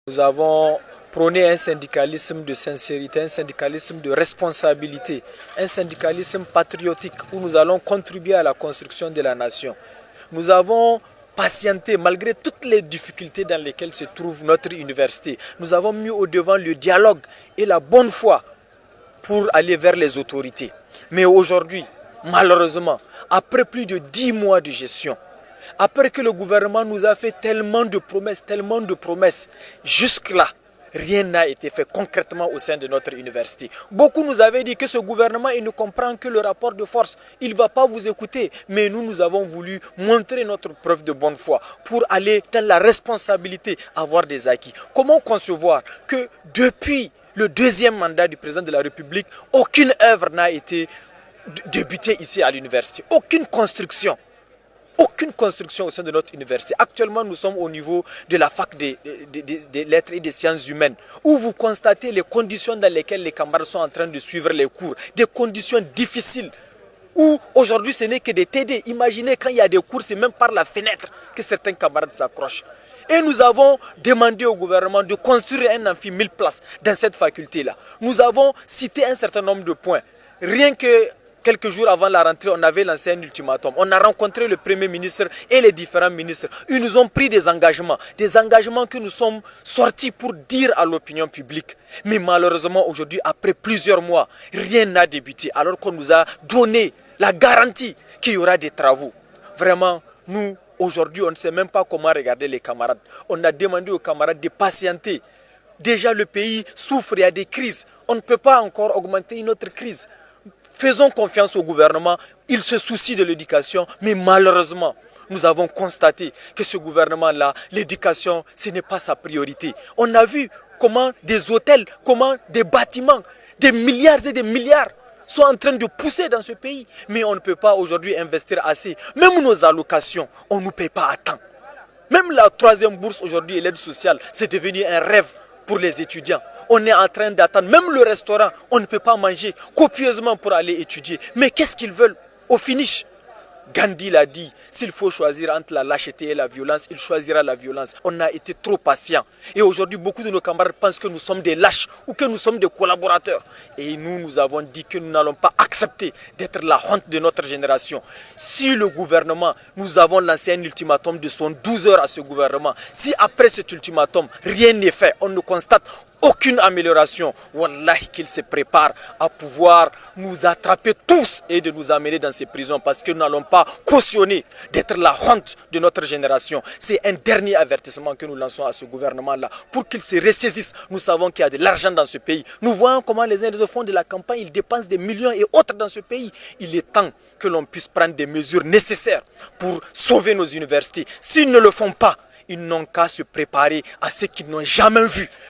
Nous avons prôné un syndicalisme de sincérité, un syndicalisme de responsabilité, un syndicalisme patriotique où nous allons contribuer à la construction de la nation. Nous avons patienté malgré toutes les difficultés dans lesquelles se trouve notre université. Nous avons mis au devant le dialogue et la bonne foi pour aller vers les autorités. Mais aujourd'hui, malheureusement, après plus de 10 mois de gestion, après que le gouvernement nous a fait tellement de promesses, jusque-là, rien n'a été fait concrètement au sein de notre université. Beaucoup nous avaient dit que ce gouvernement, il ne comprend que le rapport de force. Il ne va pas vous écouter. Mais nous avons voulu montrer notre preuve de bonne foi pour aller dans la responsabilité, avoir des acquis. Comment concevoir que depuis le deuxième mandat du président de la République, aucune œuvre n'a été débutée ici à l'université, aucune construction au sein de notre université. Actuellement, nous sommes au niveau de la fac des lettres et des sciences humaines, où vous constatez les conditions dans lesquelles les camarades sont en train de suivre les cours, des conditions difficiles, où aujourd'hui ce n'est que des TD. Imaginez quand il y a des cours, c'est même par la fenêtre que certains camarades s'accrochent. Et nous avons demandé au gouvernement de construire un amphi 1000 places dans cette faculté-là. Nous avons cité un certain nombre de points. Rien que quelques jours avant la rentrée, on avait lancé un ultimatum. On a rencontré le Premier ministre et les différents ministres. Ils nous ont pris des engagements que nous sommes sortis pour dire à l'opinion publique. Mais malheureusement, aujourd'hui, après plusieurs mois, rien n'a débuté. Alors qu'on nous a donné la garantie qu'il y aura des travaux. Vraiment, nous, aujourd'hui, on ne sait même pas comment regarder les camarades. On a demandé aux camarades de patienter. Déjà, le pays souffre, il y a des crises. On ne peut pas encore augmenter une autre crise. Faisons confiance au gouvernement, il se soucie de l'éducation, mais malheureusement, nous avons constaté que ce gouvernement-là, l'éducation, ce n'est pas sa priorité. On a vu comment des hôtels, comment des bâtiments, des milliards et des milliards sont en train de pousser dans ce pays. Mais on ne peut pas aujourd'hui investir assez. Même nos allocations, on ne nous paye pas à temps. Même la troisième bourse aujourd'hui et l'aide sociale, c'est devenu un rêve pour les étudiants. On est en train d'attendre, même le restaurant, on ne peut pas manger copieusement pour aller étudier. Mais qu'est-ce qu'ils veulent au finish? Gandhi l'a dit, s'il faut choisir entre la lâcheté et la violence, il choisira la violence. On a été trop patient. Et aujourd'hui, beaucoup de nos camarades pensent que nous sommes des lâches ou que nous sommes des collaborateurs. Et nous avons dit que nous n'allons pas accepter d'être la honte de notre génération. Si le gouvernement, nous avons lancé un ultimatum de 12 heures à ce gouvernement, si après cet ultimatum, rien n'est fait, on ne constate aucune amélioration, wallahi qu'il se prépare à pouvoir nous attraper tous et de nous amener dans ces prisons parce que nous n'allons pas cautionner d'être la honte de notre génération. C'est un dernier avertissement que nous lançons à ce gouvernement-là pour qu'il se ressaisisse. Nous savons qu'il y a de l'argent dans ce pays. Nous voyons comment les uns font de la campagne, ils dépensent des millions et autres dans ce pays. Il est temps que l'on puisse prendre des mesures nécessaires pour sauver nos universités. S'ils ne le font pas, ils n'ont qu'à se préparer à ce qu'ils n'ont jamais vu.